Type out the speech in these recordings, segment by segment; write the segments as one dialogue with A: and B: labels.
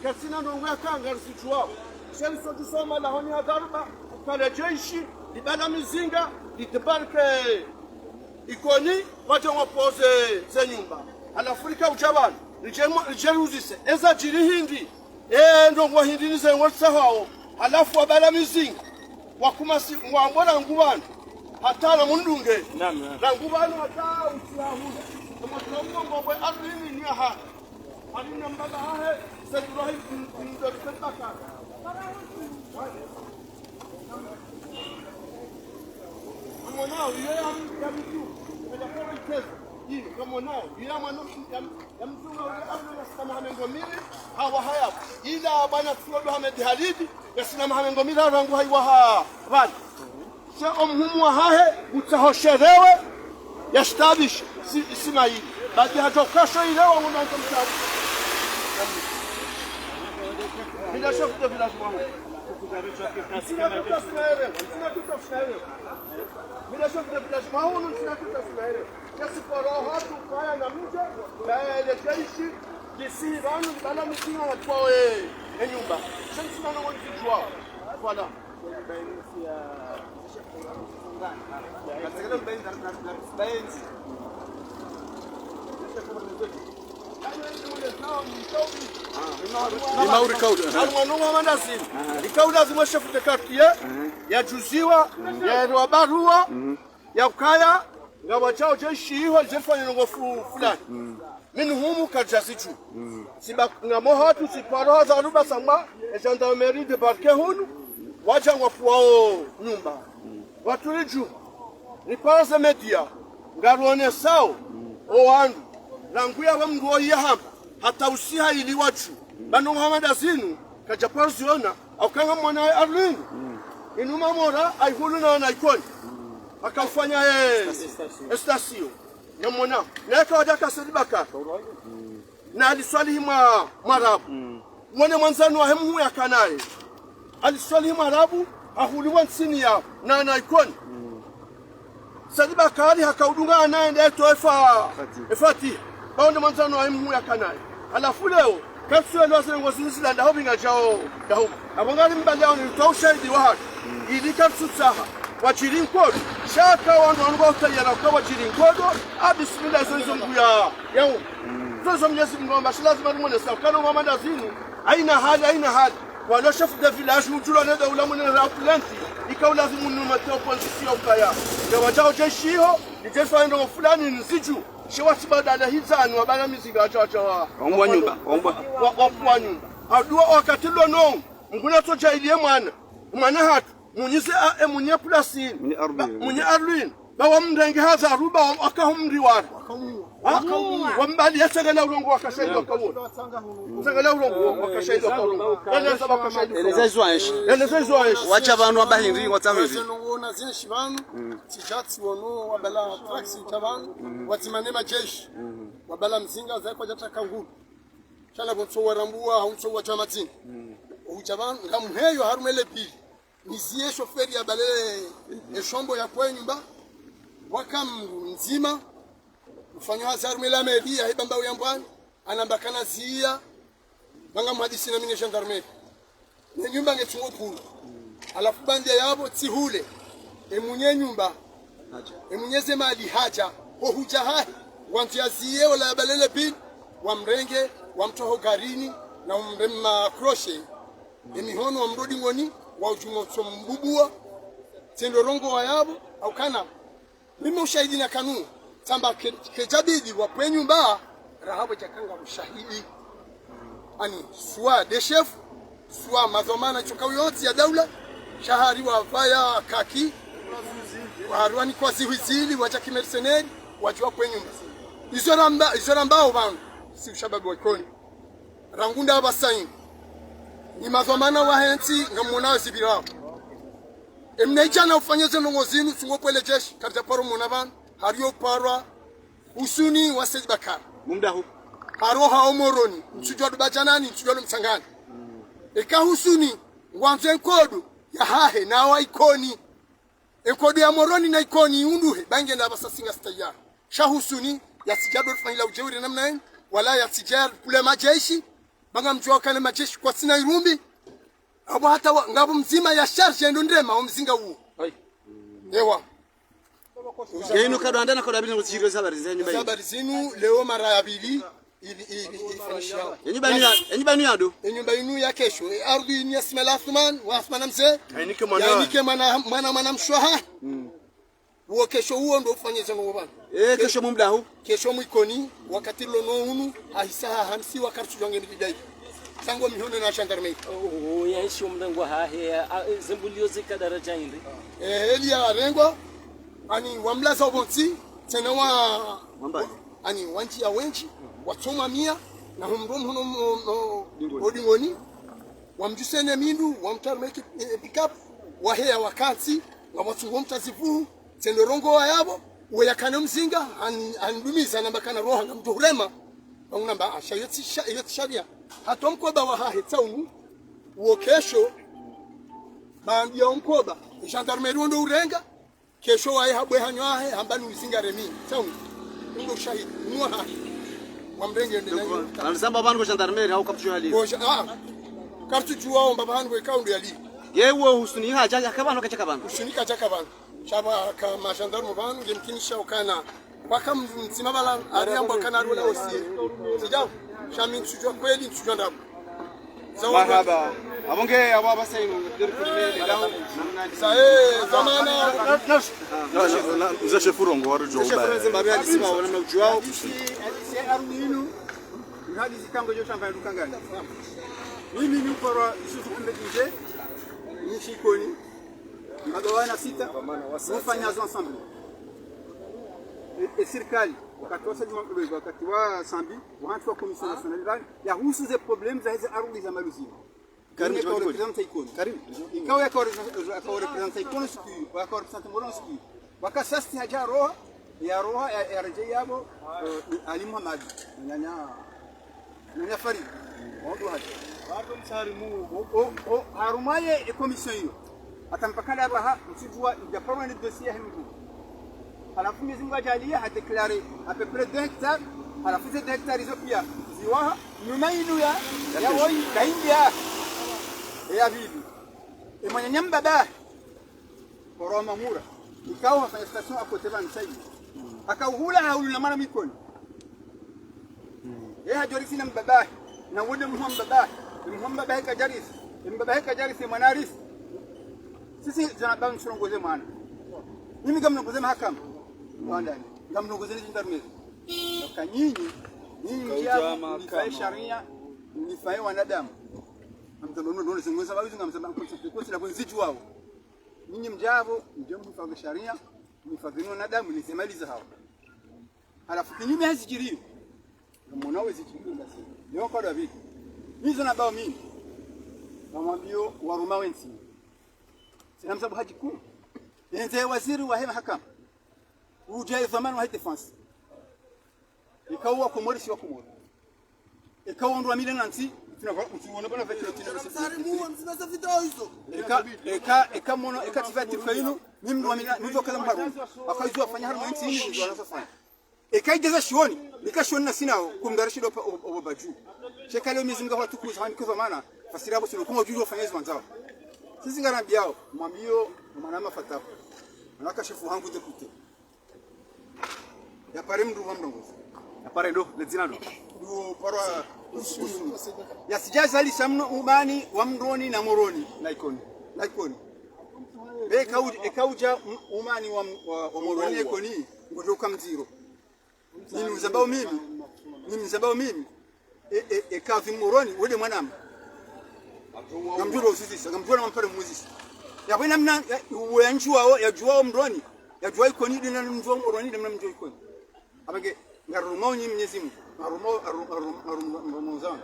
A: kasina nongwe kanga risichwa shenso tusoma la honi hadarba kala jeshi libala mizinga litibarke ikoni wacha wapoze za nyumba alafrika uchabana rijeruzise eza jiri hindi ndongwa hindi nize ngosahao alafu wabala mizinga wakumasi ngwambona ngubana hatala mundunge na ngubana hata usiahu kama ngombe arini ni aha alina mbaga hahe sedurahi ndotaka mwanao yeye amjamtu kwa mchezo hii kama mwanao yeye mwanao yamtunga yule abna kama hamengomili hawa haya ila bana tuodo Ahmed Halidi yasina hamengomili rangu haiwa bali sio omhumu hahe utahosherewe yashtabish Ismail baada hatokasha ile wangu mtabu bila shaka bila shaka sina tutasnaere bila shaka bila maunu sina tutasnaere kasi poroha tukaya na mja baada jeshi kisiranu bala mtinga watwa nyumba sasa na wanijua voilà Mauri kauda alwanunga mandazini ikauda zimeshafuta kartia ya juziwa ya barua ya ukaya ngaba chao jeshi hiyo zifanya ngofu fulani minhumu kajazichu siba ngamo hatu siparo za ruba sama gendarmerie de parquet hunu wacha wafuao nyumba watuliju nipaza media ngaruone sao owandu ranguya bamnduo yahamba hata usiha ili watu bano Muhammad azinu kajapaziona aukanga mwana Arlin inuma mora aihuluna na ikoni akafanya estasio na mwana na kawaja Sedibaka na aliswali Mwarabu mwana mwanzani wa hemu ya kanaye aliswali Mwarabu ahuliwa nsini ya na ikoni Sedibaka ali hakaudunga anaenda toefa efati baonde mwanzani wa hemu ya kanaye alafu leo kapsule lwase ngosisi la ndaho binga chao ndaho abangari mbali ni taushahidi wa haki ili kapsu saha wachiri nkodo shaka wandu utayara kwa wachiri nkodo abismillah zozo nguya yao zozo mnyezi mngomba lazima nimone sawa kana ngoma ndazini aina hali wala chef de village ujula na daula mwana raplanti ikawa lazima numate opposition ukaya ya wachao jeshi hiyo ni jeshi ndo fulani nziju shewati badala hizani wabana mizinga acha wa nyumba wa nyumba adua wakatilo no nguna to jailie mwana hatu munyise munye plasini munye Arlin bawa mndenge haza ruba akahumri wari wambali yasagala ulongo wakashaido akawo sagala ulongo wakashaido akawo eleza bakashaido eleza
B: wacha abantu abahindri watamizi
C: ngona zine shibanu tijati wono wabala taxi tabanu watimane majeshi wabala mzinga za kwa jataka ngulu chala bonso warambua haunso wa chamatini uchaban ngamheyo harumele pili nizie shoferi ya bale eshombo ya kwa nyumba wakamndu nzima ufanywa harumele media hibamba uyambwani anambakana zia banga mhadisi na mine gendarmerie ne nyumba ngetungo kulu alafu bande yabo tihule emunye nyumba emunyeze mali haja ho hujaha wantiazie wala balele pili wamrenge wamtoho garini na umrema crochet emihono wamrodi ngoni wa ujumo mbubua tendorongo wayabo au kana mimi ushahidi na kanuni tamba kejabidi wa nyumba rahabo chakanga ushahidi ani swa de chef swa mazomana chokawi yote ya daula shahari wa vaya kaki warwani kwa ziwizili wacha kimercenary wajua kwa nyumba izo rambao bangu si ushababu wa ikoni rangunda abasaini ni mazomana wa henti ngamona zibirao emneijana ufanyeze nongozinu sungopele jeshi kabisa paro munaban hariyo parwa usuni wa Sedibaka
B: mumda hu
C: aroha omoroni msujwa dubajanani msujwa msangani eka husuni ngwanze kodu ya hahe na wa ikoni enkodu ya moroni na ikoni unduhe bange na basasinga staya shahusuni ya sijado fanyila ujeuri namna wala ya sijar kule majeshi banga mjua kale majeshi kwa sina irumbi abo hata ngabo mzima ya charge ndo ndema wa mzinga huo ewa
B: Yenu kadwanda na kadabili ngutishiro zabari zenyu bayi.
C: Zabari zinu leo mara ya pili ifanisha.
B: Yenyu banu yado.
C: Yenyu banu ya kesho. Ardhi ni Ismail Athman wa Athman mzee. Yainike mwana mshwaha. Huo kesho huo ndo ufanye zangu bana.
B: Kesho mumda hu.
C: Kesho mwikoni wakati lono hunu ahisa hamsi wakati tujange bidai. Sango mihono na gendarmerie.
D: Yaishi mdango hahe zembulio zika daraja indi.
C: Elia rengo ani wamlaza obonti tena wa ani wanchi ya wenchi watoma mia na humrom hono odingoni wamjusene mindu wamtarmeki pickup wahea wakati ngamatsungo mtazifu tena rongo wayabo weyakana mzinga andumiza namba kana roha ngamtu hulema namba ashayoti sharia hatomkoba wa hahe tsaunu wo kesho bandi ya mkoba gendarmerie ndo urenga kesho wae habwe hanywahe hambani uzinga remi tauni ndo shahidi mwa wamrenge ndela
B: Anasamba banu kwa gendarmerie au kapchu hali.
C: Kartu juwao mbabanu we kaundo yali.
B: Yewe husuni haja akabano kachaka banu.
C: Husuni kachaka banu. Shaba kama gendarme banu gemkinisha ukana waka mzima bala ariambo kana rola osie. Sijao shamin tujwa kweli tujwa ndabu.
B: Marhaba. Abonge ababa sainu dirkulele lao
C: zamana
E: Mzee Furongo waro jo
B: ba. Zimbabwe alisema wana mjuao.
A: Si aruninu. Ngadi zikango jo shamba dukangani. Mimi ni ukoro isusu kumbekije. Nishikoni. Magawana sita. Wafanya zo ensemble. Serikali wakatosa wakati wa sambi watu wa commission nationale ya husu ze problem za hizo arudi za maluzi. Karim representa ikoni. Karim. Ikawa akawa representa ikoni siku, akawa representa mbona siku. Wakasasti haja roha ya rejea yabo Ali Muhammad nyanya Farid. Wao haja. Watu msalimu harumaye commission hiyo. Atampakana hapa msijua ijapanga ni dossier hiyo. Alafu Mwenyezi Mungu ajalie adeklare à peu près 2 hectares alafu 2 hectares hizo pia ziwa nyuma inu ya woi kaindia ya bibi mwenye mbaba koroma mura ikawa fanya station hapo tena msaidi akauhula haulu na mara mikoni hajori sina mbaba na wode mbaba heka jaris mwanaris sisi tunabao mshongoze mwana mimi kama mngoze mahakama ndani kama mnogozeni gendarmerie kwa nyinyi njia mnifae sharia mnifae wanadamu mtamnono zingoza sababu zingamsema consequence la konzitu wao nyinyi mjavo ndio mfanye sharia mfanye wanadamu nisemaliza hao halafu kinyume hazijiri mwanao zikiri basi leo kwa David hizo na bao mimi namwambio waruma wensi sina msabu haji kuu ndio waziri wa mahakama ujai zamani wa defense ikawa komorisi wa komori ikawa ndo amile nanti tunaona bana vile tunaona video hizo eka mono ekativati faino mimi ndo amile mtu kala mharu akaizwa fanya haru nanti nini ndo anasafanya ekaigeza shioni nikashoni na sina kumdarishido obaju cheka leo mizinga watu kuzani kwa maana fasira hapo sio kama ujui wafanya hizo manzao sisi ngarambiao mwambio mwana mafatapo nakashifu hangu deputy ya pare mdu wa mndongozi ya pare ndo lezina ndo para ya sijaza ali samno umani wa mndoni na moroni na ikoni ekauja umani wa moroni ikoni ngotoka mziro nini mzabao mimi ekavi moroni wede mwanama ngamjuro usisi ngamjuro mampare muzisi ya bwana mna uyanchu wao ya juao mndoni ya juao ikoni dina mjua moroni dina mjua ikoni abage ngarumao nyi Mwenyezi Mungu arumao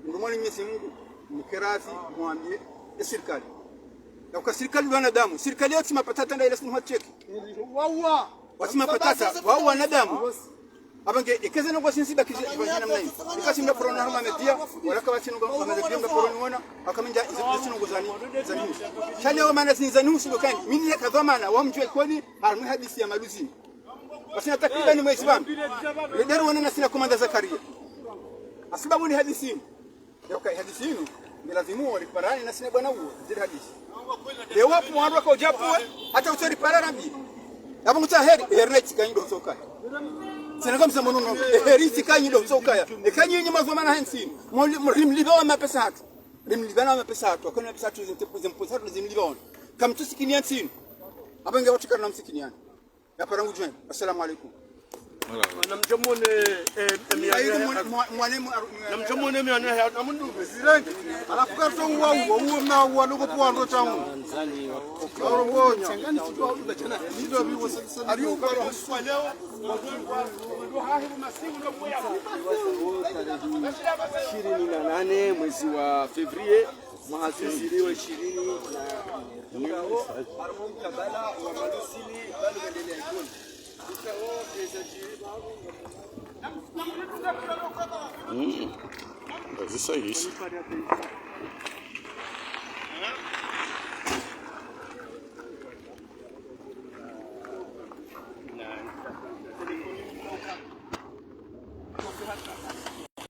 A: ngomoni Mwenyezi Mungu mkirafi mwambie serikali na kwa serikali wanadamu serikali yote mapatata ndio ile simu cheki wawa wasimapatata wawa wanadamu abange ikeze no kwasinsi bakije banyana mnayi ikasi mna corona haruma media wala kwa sinu ngo media mna corona wana akamenja sinu ngo zani chale wa maana zinzani usilokani mimi yakadhamana wamjue kwani harmu hadisi ya maluzini wasina takriban mwezi wangu ndio wana sina komanda Zakaria sababu ni hadisi
F: yokai hadithi yenu lazima waliparani na sina bwana huo zile hadithi leo hapo mwanzo kwa japo hata usori parana bi hapo nguta heri hernet kanyido soka sina kama samono no heri kanyido soka kanyi mazo maana hensi mlimliba mapesa hatu limlibana mapesa hatu akona mapesa hatu zimposatu zimlibana kama tusikini yansini hapa ingawa tukana msikiniani ya parangu jweni assalamu alaikum
A: namjamone
C: mwalimu
A: namjamone miana ya namundu
C: zirengi alafu kato uwa na uwa lugo kwa ndo changu ngonya changani kitu au bachana ndio biwo sasa aliyo kwa leo ndio hahibu masimu ndio kwa
B: 28 mwezi wa Februari mwaka 2020 na ngao armon kabala wa malusili bado endelea ikoni
E: Isso é isso.
A: Não.